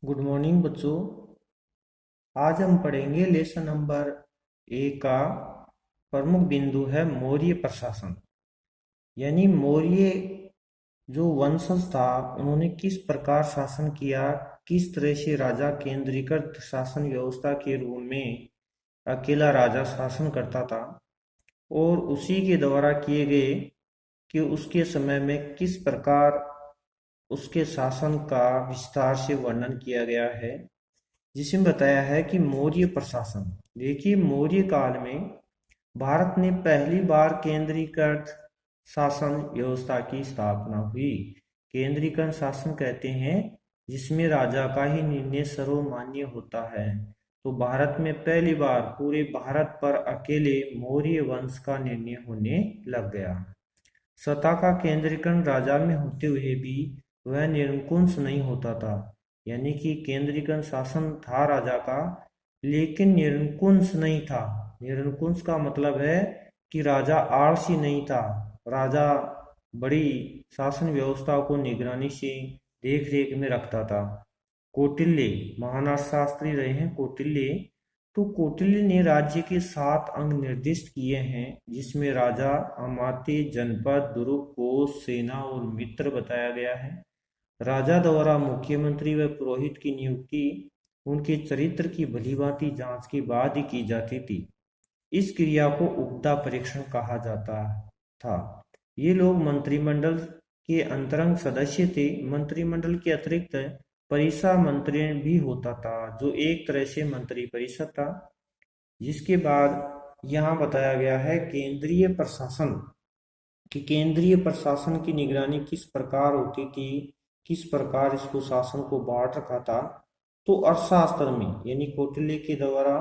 Good morning बच्चों। आज हम पढ़ेंगे लेसन नंबर ए का प्रमुख बिंदु है मौर्य प्रशासन। यानी मौर्य जो वंशज था उन्होंने किस प्रकार शासन किया, किस तरह से राजा केंद्रीकृत शासन व्यवस्था के रूप में अकेला राजा शासन करता था और उसी के द्वारा किए गए कि उसके समय में किस प्रकार उसके शासन का विस्तार से वर्णन किया गया है, जिसमें बताया है कि मौर्य प्रशासन। देखिए, मौर्य काल में भारत में पहली बार केंद्रीकृत शासन व्यवस्था की स्थापना हुई। केंद्रीकृत शासन कहते हैं जिसमें राजा का ही निर्णय सर्वमान्य होता है। तो भारत में पहली बार पूरे भारत पर अकेले मौर्य वंश का निर्णय होने लग गया। सत्ता का केंद्रीकरण राजा में होते हुए भी वह निरंकुश नहीं होता था। यानी कि केंद्रीकरण शासन था राजा का, लेकिन निरंकुश नहीं था। निरंकुश का मतलब है कि राजा आलसी नहीं था। राजा बड़ी शासन व्यवस्था को निगरानी से देख रेख में रखता था। कौटिल्य महान अर्थशास्त्री रहे हैं कौटिल्य। तो कौटिल्य ने राज्य के 7 अंग निर्दिष्ट किए हैं, जिसमें राजा, अमात्य, जनपद, दुर्ग, कोष, सेना और मित्र बताया गया है। राजा द्वारा मुख्यमंत्री व पुरोहित की नियुक्ति उनके चरित्र की भलीभांति जांच के बाद ही की जाती थी। इस क्रिया को उपदा परीक्षण कहा जाता था। ये लोग मंत्रिमंडल के अंतरंग सदस्य थे। मंत्रिमंडल के अतिरिक्त परिषद मंत्री भी होता था, जो एक तरह से मंत्री परिषद था। जिसके बाद यहाँ बताया गया है केंद्रीय प्रशासन, कि केंद्रीय प्रशासन की निगरानी किस प्रकार होती थी, किस प्रकार इसको शासन को बांट रखा था। तो अर्थशास्त्र में, यानी कौटिल्य के द्वारा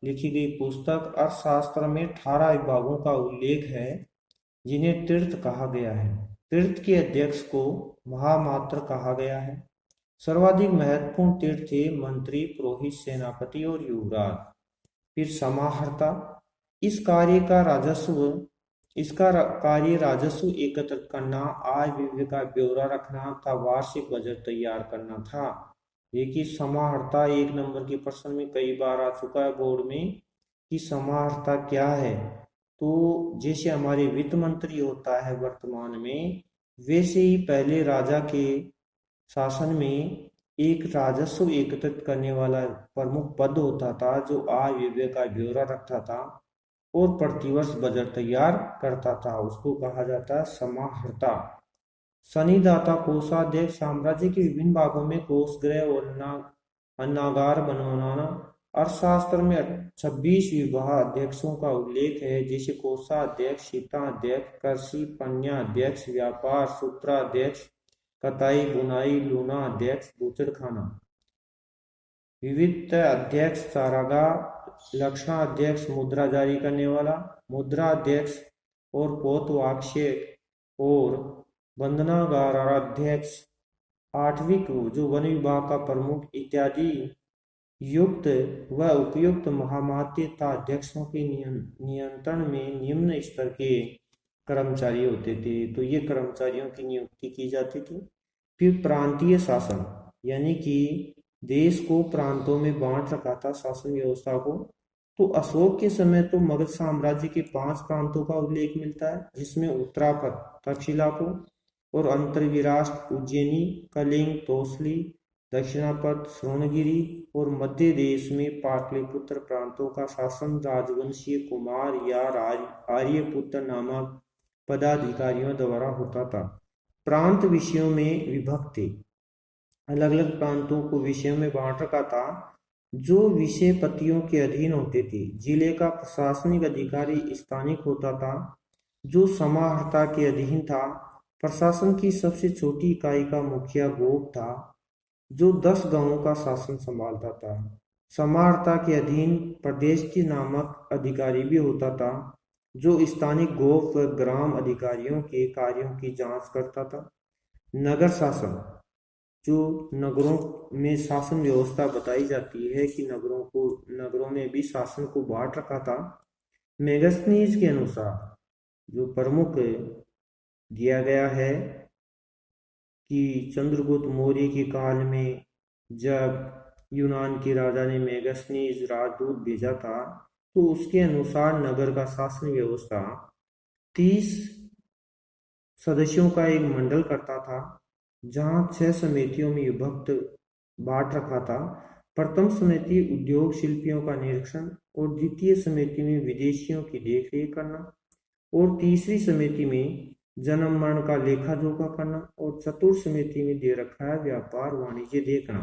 लिखी गई पुस्तक अर्थशास्त्र में 18 विभागों का उल्लेख है, जिन्हें तीर्थ कहा गया है। तीर्थ के अध्यक्ष को महामात्र कहा गया है। सर्वाधिक महत्वपूर्ण तीर्थ थे मंत्री, पुरोहित, सेनापति और युवराज। फिर समाहर्ता, इस कार्य का राजस्व इसका कार्य राजस्व एकत्र करना, आय व्यय का ब्यौरा रखना था, वार्षिक बजट तैयार करना था। देखिए, समाहर्ता 1 नंबर के प्रश्न में कई बार आ चुका है बोर्ड में कि समाहर्ता क्या है। तो जैसे हमारे वित्त मंत्री होता है वर्तमान में, वैसे ही पहले राजा के शासन में एक राजस्व एकत्रित करने वाला प्रमुख पद होता था, जो आय व्यय का ब्यौरा रखता था और प्रतिवर्ष बजट तैयार करता था। उसको कहा जाता है समाहर्ता। शनिदाता कोषाध्यक्ष, साम्राज्य के विभिन्न भागों में कोष गृह और अन्नागार बनवाना। अर्थशास्त्र में 26 विभाग अध्यक्षों का उल्लेख है, जैसे कोषाध्यक्ष, शीताध्यक्ष, कृषि पण्याध्यक्ष, व्यापार सूत्राध्यक्ष, कताई बुनाई लूना अध्यक्ष, बूचड़खाना, विविध अध्यक्ष, चारागाह, लक्षणाध्यक्ष, मुद्रा जारी करने वाला, मुद्रा अध्यक्ष और पोतवाक्य और बंधनागार अध्यक्ष, आठवीं जो वन विभाग का प्रमुख इत्यादि युक्त व उपयुक्त महामात्यता अध्यक्षों के नियंत्रण में निम्न स्तर के कर्मचारी होते थे। तो ये कर्मचारियों की नियुक्ति की जाती थी। फिर प्रांतीय शासन, यानी कि देश को प्रांतों में बांट रखा था शासन व्यवस्था को। तो अशोक के समय तो मगध साम्राज्य के 5 प्रांतों का उल्लेख मिलता है, जिसमें उत्तरापद तक्षशिला को और अंतर्विराष्ट्र उज्जैनी, कलिंग, तोसली, दक्षिणापद श्रोणगिरी और मध्य देश में पाटलिपुत्र प्रांतों का शासन राजवंशीय कुमार या आर्यपुत्र नामक पदाधिकारियों द्वारा होता था। प्रांत विषयों में विभक्त थे। अलग अलग प्रांतों को विषयों में बांट रखा था, जो विषय पतियों के अधीन होते थे। जिले का प्रशासनिक अधिकारी स्थानिक होता था, जो समाहर्ता के अधीन था। प्रशासन की सबसे छोटी इकाई का मुखिया गोप था, जो 10 गांवों का शासन संभालता था। समाहर्ता के अधीन प्रदेश के नामक अधिकारी भी होता था, जो स्थानिक गोप व ग्राम अधिकारियों के कार्यों की जांच करता था। नगर शासन, जो नगरों में शासन व्यवस्था बताई जाती है कि नगरों में भी शासन को बांट रखा था। मेगस्थनीज के अनुसार जो प्रमुख दिया गया है कि चंद्रगुप्त मौर्य के काल में जब यूनान के राजा ने मेगस्थनीज राजदूत भेजा था, तो उसके अनुसार नगर का शासन व्यवस्था 30 सदस्यों का एक मंडल करता था, जहां 6 समितियों में विभक्त बांट रखा था। प्रथम समिति उद्योग शिल्पियों का निरीक्षण और द्वितीय समिति में विदेशियों की देखरेख करना और तीसरी समिति में जन्म मरण का लेखा जोखा करना और चतुर्थ समिति में दे रखा है व्यापार वाणिज्य देखना।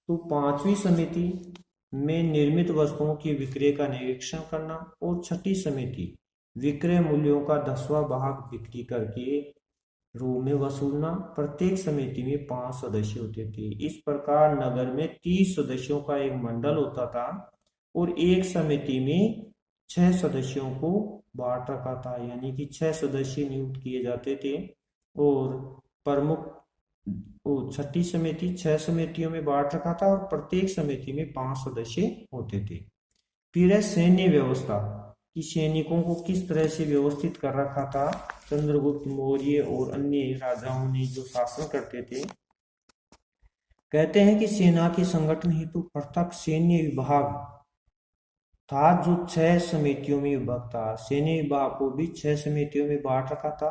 तो पांचवी समिति में निर्मित वस्तुओं के विक्रय का निरीक्षण करना और छठी समिति विक्रय मूल्यों का 10वां भाग बिक्री करके रूप में वसूलना। प्रत्येक समिति में 5 सदस्य होते थे। इस प्रकार नगर में 30 सदस्यों का एक मंडल होता था और एक समिति में 6 सदस्यों को बांट रखा था, यानी कि 6 सदस्य नियुक्त किए जाते थे और प्रमुख छठी समिति 6 समितियों में बांट रखा था और प्रत्येक समिति में 5 सदस्य होते थे। फिर है सैन्य व्यवस्था कि सैनिकों को किस तरह से व्यवस्थित कर रखा था चंद्रगुप्त मौर्य और अन्य राजाओं ने जो शासन करते थे। कहते हैं कि सेना के संगठन हेतु पृथक सैन्य विभाग था जो 6 समितियों में विभक्त था। सैन्य विभाग को भी 6 समितियों में बांट रखा था।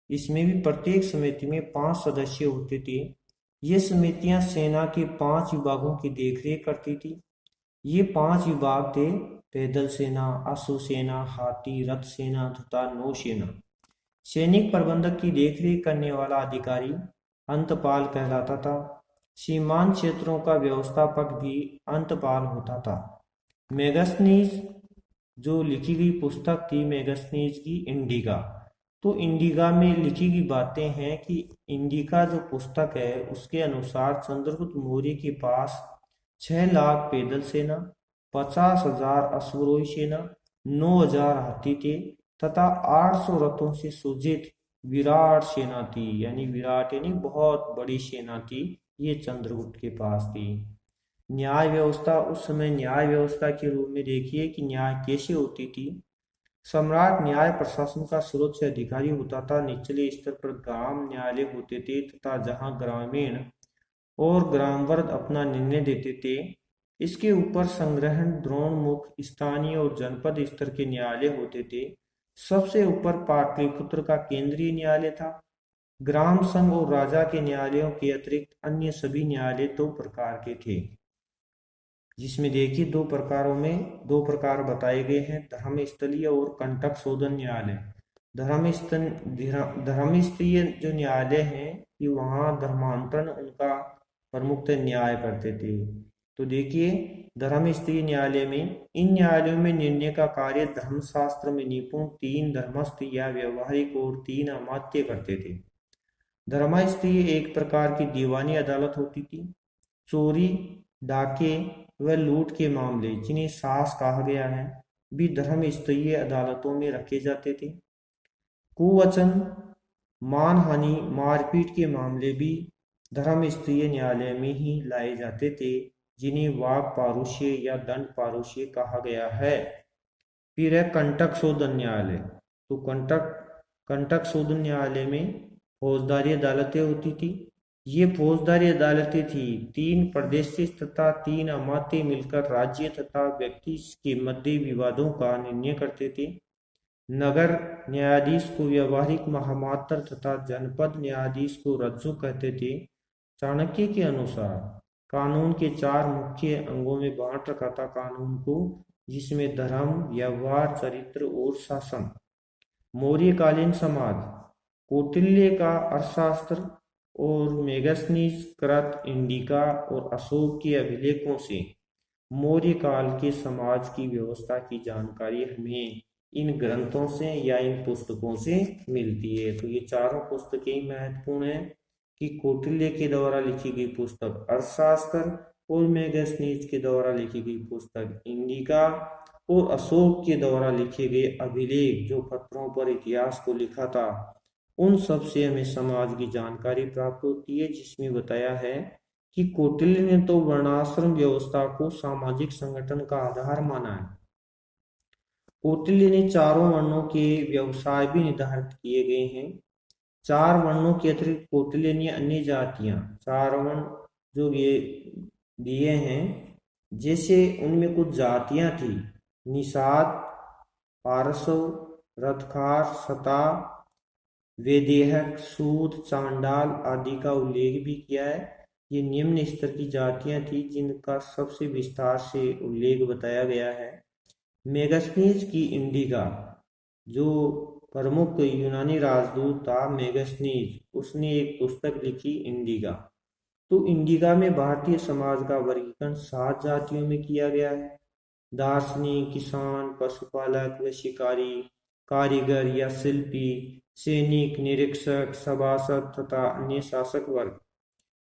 इसमें भी प्रत्येक समिति में 5 सदस्य होते थे। ये समितियां सेना के 5 विभागों की देखरेख करती थी। ये 5 विभाग थे: पैदल सेना, अश्व सेना, हाथी, रथ सेना तथा नौसेना। सैनिक प्रबंधक की देखरेख करने वाला अधिकारी अंतपाल कहलाता था। सीमांत क्षेत्रों का व्यवस्थापक भी अंतपाल होता था। मेगस्थनीज जो लिखी गई पुस्तक थी मेगस्थनीज की इंडिका, तो इंडिका में लिखी गई बातें हैं कि इंडिका जो पुस्तक है उसके अनुसार चंद्रगुप्त मौर्य के पास 6 लाख पैदल सेना, 50,000 अश्वारोही सेना, 9,000 हाथी थे तथा 800 रथों से सुसज्जित विराट सेना थी। यानी विराट यानी बहुत बड़ी सेना थी, ये चंद्रगुप्त के पास थी। न्याय व्यवस्था, उस समय न्याय व्यवस्था के रूप में देखिए कि न्याय कैसे होती थी। सम्राट न्याय प्रशासन का सर्वोच्च अधिकारी होता था। निचले स्तर पर ग्राम न्यायालय होते थे तथा जहां ग्रामीण और ग्रामवर्ग अपना निर्णय देते थे। इसके ऊपर संग्रहण, द्रोणमुख, स्थानीय और जनपद स्तर के न्यायालय होते थे। सबसे ऊपर पाटलिपुत्र का केंद्रीय न्यायालय था। ग्राम संघ और राजा के न्यायालयों के अतिरिक्त अन्य सभी न्यायालय 2 प्रकार के थे, जिसमें देखिए 2 प्रकारों में 2 प्रकार बताए गए हैं: धर्मस्थलीय और कंटक शोधन न्यायालय। धर्मस्थलीय जो न्यायालय हैं कि वहाँ धर्मांतरण उनका प्रमुखतः न्याय करते थे। तो देखिए धर्मस्थलीय न्यायालय में, इन न्यायालयों में निर्णय का कार्य धर्मशास्त्र में निपुण 3 धर्मस्थ या व्यवहारिक और 3 अमात्य करते थे। धर्मस्थलीय एक प्रकार की दीवानी अदालत होती थी। चोरी, डाके व लूट के मामले, जिन्हें सास कहा गया है, भी धर्मस्थलीय अदालतों में रखे जाते थे। कुवचन, मानहानि, मारपीट के मामले भी धर्मस्थलीय न्यायालय में ही लाए जाते थे, जिन्हें वाक पारुष्य या दंड पारुष्य कहा गया है। फिर है कंटक शोधन न्यायालय। तो कंटक शोधन न्यायालय में फौजदारी अदालतें होती थी। ये फौजदारी अदालतें थी 3 प्रदेशित तथा 3 अमात्य मिलकर राज्य तथा व्यक्ति के मध्य विवादों का निर्णय करते थे। नगर न्यायाधीश को व्यवहारिक महामात्र तथा जनपद न्यायाधीश को रज्जु कहते थे। चाणक्य के अनुसार कानून के 4 मुख्य अंगों में बांट रखा था कानून को, जिसमें धर्म, व्यवहार, चरित्र और शासन। मौर्यकालीन समाज, कौटिल्य का अर्थशास्त्र और मेगस्थनीज कृत इंडिका और अशोक के अभिलेखों से मौर्य काल के समाज की व्यवस्था की जानकारी हमें इन ग्रंथों से या इन पुस्तकों से मिलती है। तो ये चारों पुस्तकें महत्वपूर्ण है कि कौटिल्य के द्वारा लिखी गई पुस्तक अर्थशास्त्र और मेगस्थनीज के द्वारा लिखी गई पुस्तक इंडिका और अशोक के द्वारा लिखे गए अभिलेख जो पत्थरों पर इतिहास को लिखा था, उन सब से हमें समाज की जानकारी प्राप्त होती है, जिसमें बताया है कि कौटिल्य ने तो वर्णाश्रम व्यवस्था को सामाजिक संगठन का आधार माना है। कौटिल्य ने चारों वर्णों के व्यवसाय भी निर्धारित किए गए हैं। 4 वर्णों के अतिरिक्त कौटिल्य ने अन्य जातियां, 4 वर्ण जो ये दिए हैं। जैसे उनमें कुछ जातियां थी, निषाद, पारसव, रथखार, सता, वैदेहक, सूद, चांडाल आदि का उल्लेख भी किया है। ये निम्न स्तर की जातियां थी जिनका सबसे विस्तार से उल्लेख बताया गया है। मेगस्थनीज की इंडिका, जो प्रमुख यूनानी राजदूत था मेगस्थनीज, उसने एक पुस्तक लिखी इंडिका। तो इंडिका में भारतीय समाज का वर्गीकरण 7 जातियों में किया गया है। दार्शनिक, किसान, पशुपालक व शिकारी, कारीगर या शिल्पी, सैनिक, निरीक्षक, सभासद तथा अन्य शासक वर्ग।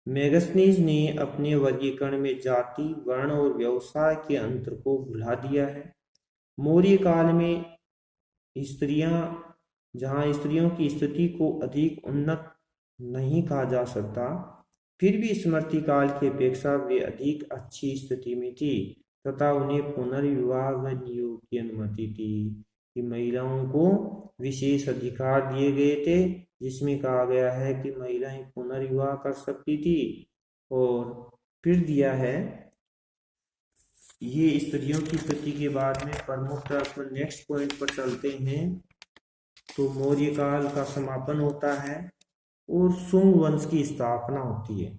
मेगस्थनीज ने अपने वर्गीकरण में जाति, वर्ण और व्यवसाय के अंतर को भुला दिया है। मौर्य काल में स्त्रियां, जहां स्त्रियों की स्थिति को अधिक उन्नत नहीं कहा जा सकता, फिर भी स्मृति काल की अपेक्षा वे अधिक अच्छी स्थिति में थी तथा उन्हें पुनर्विवाह व नियोग की अनुमति थी। कि महिलाओं को विशेष अधिकार दिए गए थे, जिसमें कहा गया है कि महिलाएं पुनर्विवाह कर सकती थी। और फिर दिया है, ये स्त्रियों की स्थिति के बाद में प्रमुखता पर नेक्स्ट पॉइंट पर चलते हैं। तो मौर्य काल का समापन होता है और शुंग वंश की स्थापना होती है।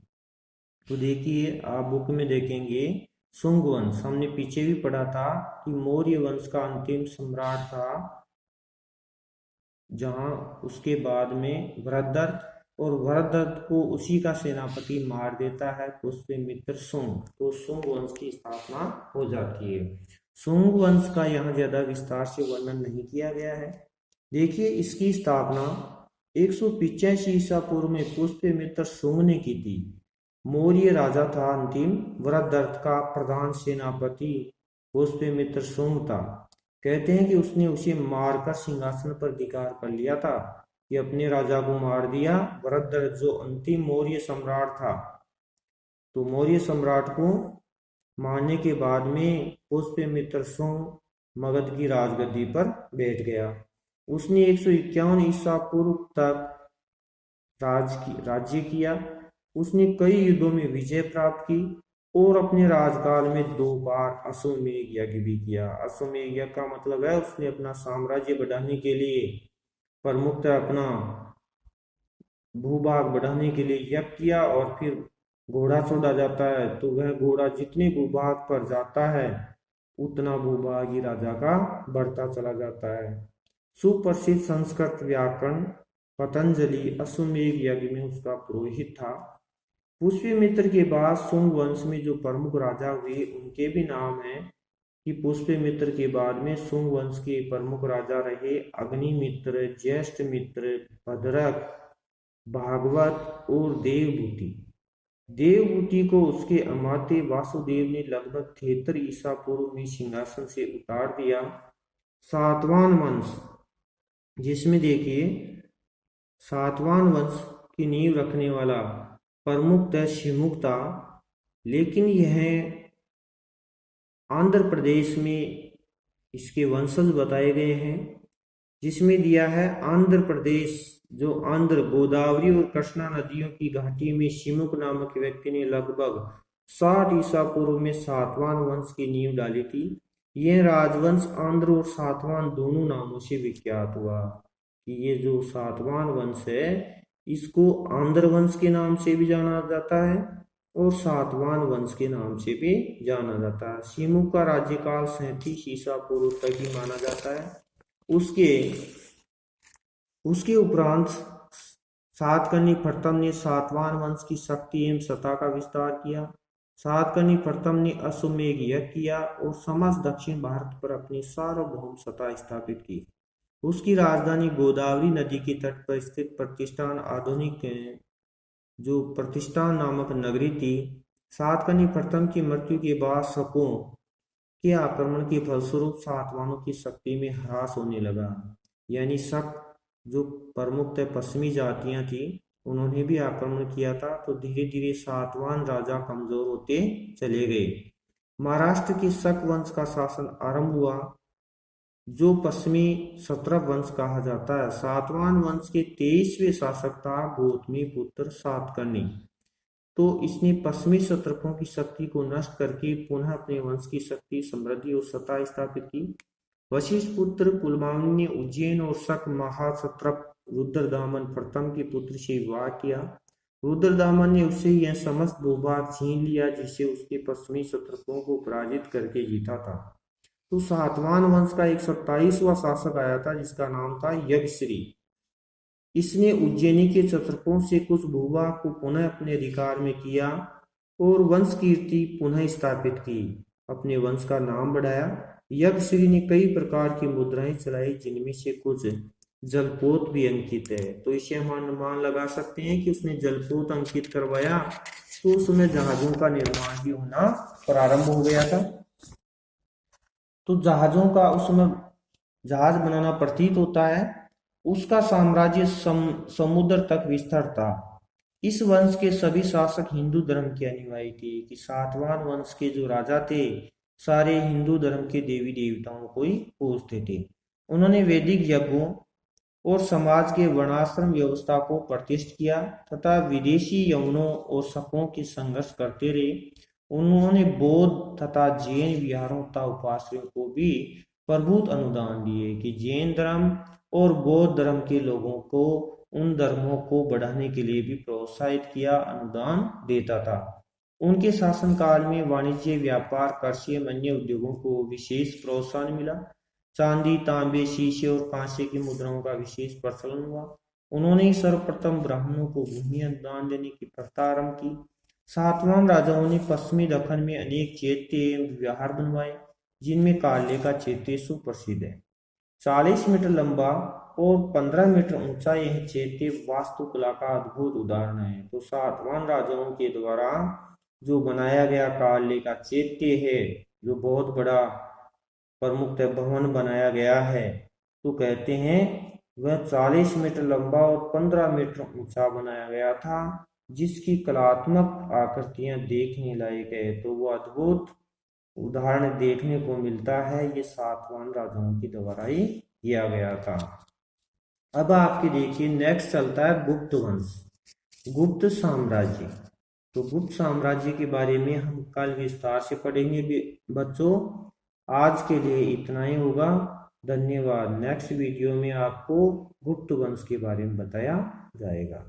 तो देखिए, आप बुक में देखेंगे शुंग वंश, हमने पीछे भी पढ़ा था कि मौर्य वंश का अंतिम सम्राट था, जहां उसके बाद में वृद्धर्थ, और वृद्धर्थ को उसी का सेनापति मार देता है पुष्यमित्र शुंग। तो शुंग वंश की स्थापना हो जाती है। शुंग वंश का यहाँ ज्यादा विस्तार से वर्णन नहीं किया गया है। देखिए, इसकी स्थापना 185 ईसा पूर्व में पुष्यमित्र शुंग ने की थी। मौर्य राजा था अंतिम, वृद्धर्थ का प्रधान सेनापति पुष्यमित्र शुंग था। कहते हैं कि उसने उसे मारकर सिंहासन पर अधिकार कर लिया था, कि अपने राजा को मार दिया। वृद्धर्थ जो अंतिम मौर्य सम्राट था, तो मौर्य सम्राट को मारने के बाद में पुष्यमित्र शुंग मगध की राजगद्दी पर बैठ गया। उसने 151 ईसा पूर्व तक राज्य किया। उसने कई युद्धों में विजय प्राप्त की और अपने राजकाल में 2 बार अश्वमेध यज्ञ भी किया। अश्वमेध यज्ञ का मतलब है उसने अपना साम्राज्य बढ़ाने के लिए, प्रमुखतः अपना भूभाग बढ़ाने के लिए यज्ञ किया। और फिर घोड़ा छोड़ा जाता है, तो वह घोड़ा जितने भूभाग पर जाता है उतना भूभाग ही राजा का बढ़ता चला जाता है। सुप्रसिद्ध संस्कृत व्याकरण पतंजलि अश्वमेध यज्ञ में उसका पुरोहित था। पुष्यमित्र के बाद शुंग वंश में जो प्रमुख राजा हुए उनके भी नाम हैं, कि पुष्यमित्र के बाद में शुंग वंश के प्रमुख राजा रहे अग्निमित्र, ज्येष्ठमित्र, भद्रक, भागवत और देवभूति। देवभूति को उसके अमात्य वासुदेव ने लगभग 73 ईसा पूर्व में सिंहासन से उतार दिया। सातवान वंश, जिसमें देखिए सातवान वंश की नींव रखने वाला प्रमुख शिमुख था, लेकिन यह आंध्र प्रदेश में इसके वंशज बताए गए हैं। जिसमें दिया है आंध्र प्रदेश, जो आंध्र गोदावरी और कृष्णा नदियों की घाटी में शिमुक नामक व्यक्ति ने लगभग 60 ईसा पूर्व में सातवान वंश की नींव डाली थी। यह राजवंश आंध्र और सातवान दोनों नामों से विख्यात हुआ। कि ये जो सातवान वंश है, इसको आंध्र वंश के नाम से भी जाना जाता है और सातवान वंश के नाम से भी जाना जाता है। शिमुक का राज्यकाल 37 ईसा पूर्व तक ही माना जाता है। उसके उपरांत सातकर्णी प्रथम ने सातवान वंश की शक्ति एवं सत्ता का विस्तार किया। सातकर्णी प्रथम ने अश्वमेध यज्ञ किया और समस्त दक्षिण भारत पर अपनी सार्वभौम सत्ता स्थापित की। उसकी राजधानी गोदावरी नदी के तट पर स्थित प्रतिष्ठान आधुनिक जो प्रतिष्ठान नामक नगरी थी। सातकर्णी प्रथम की मृत्यु के बाद शकों के आक्रमण के फलस्वरूप सातवाहनों की शक्ति में ह्रास होने लगा। यानी शक जो प्रमुख पश्चिमी जातियां थी, उन्होंने भी आक्रमण किया था। तो धीरे धीरे सातवाहन राजा कमजोर होते चले गए। महाराष्ट्र के शक वंश का शासन आरंभ हुआ, जो पश्चिमी शत्रप वंश कहा जाता है। सातवाहन वंश के 23वें शासक था गौतमी पुत्र सातकर्णी। तो इसने पश्चिमी क्षत्रपों की शक्ति को नष्ट करके पुनः अपने वंश की शक्ति, समृद्धि और सत्ता स्थापित की। वशिष्ठ पुत्र पुलमावी ने उज्जैन और शक महाक्षत्रप रुद्रदामन प्रथम के पुत्र से विवाह किया। रुद्रदामन ने उससे यह समस्त भूभाग छीन लिया जिसे उसके पश्चिमी क्षत्रपों को पराजित करके जीता था। तो सातवाहन वंश का एक 27वां शासक आया था जिसका नाम था यज्ञश्री। इसने उज्जैनी के क्षत्रपों से कुछ भूभाग को पुनः अपने अधिकार में किया और वंश कीर्ति पुनः स्थापित की, अपने वंश का नाम बढ़ाया। यज्ञश्री ने कई प्रकार की मुद्राएं चलाई जिनमें से कुछ जलपोत भी अंकित है। तो इसे हम अनुमान लगा सकते हैं कि उसने जलपोत अंकित करवाया तो उसमें जहाजों का निर्माण भी होना प्रारंभ हो गया था। तो जहाजों का उसमें जहाज बनाना प्रतीत होता है। उसका साम्राज्य समुद्र तक विस्तार था। इस वंश के सभी शासक हिंदू धर्म के अनुयायी थे कि सातवाहन वंश के जो राजा थे सारे हिंदू धर्म के देवी देवताओं को ही पूजते थे। उन्होंने वैदिक यज्ञों और समाज के वर्णाश्रम व्यवस्था को प्रतिष्ठित किया तथा विदेशी यवनों और शकों के संघर्ष करते रहे। उन्होंने बौद्ध तथा जैन विहारों तथा उपासकों को भी प्रभुत अनुदान दिए कि जैन धर्म और बौद्ध धर्म के लोगों को उन धर्मों को बढ़ाने के लिए भी प्रोत्साहित किया, अनुदान देता था। उनके शासनकाल में वाणिज्य, व्यापार, कृषि एवं अन्य उद्योगों को विशेष प्रोत्साहन मिला। चांदी, तांबे, शीशे और कांसे की मुद्राओं का विशेष प्रचलन हुआ। उन्होंने सर्वप्रथम ब्राह्मणों को भूमि अनुदान देने की प्रथा आरंभ की। सातवाहन राजाओं ने पश्चिमी दक्कन में अनेक चैत्य एवं विहार बनवाए जिनमें काले का चैत्य सुप्रसिद्ध है। 40 मीटर लंबा और 15 मीटर ऊंचा यह चैत्य वास्तुकला का अद्भुत उदाहरण है। तो सातवाहन राजाओं के द्वारा जो बनाया गया काले का चैत्य है, जो बहुत बड़ा प्रमुख भवन बनाया गया है, तो कहते हैं वह 40 मीटर लंबा और 15 मीटर ऊंचा बनाया गया था जिसकी कलात्मक आकृतियां देखने लायक है। तो वो अद्भुत उदाहरण देखने को मिलता है, ये सातवाहन राजाओं के द्वारा ही किया गया था। अब आपके देखिए नेक्स्ट चलता है गुप्त वंश, गुप्त साम्राज्य। तो गुप्त साम्राज्य के बारे में हम कल विस्तार से पढ़ेंगे बच्चों। आज के लिए इतना ही होगा। धन्यवाद। नेक्स्ट वीडियो में आपको गुप्त वंश के बारे में बताया जाएगा।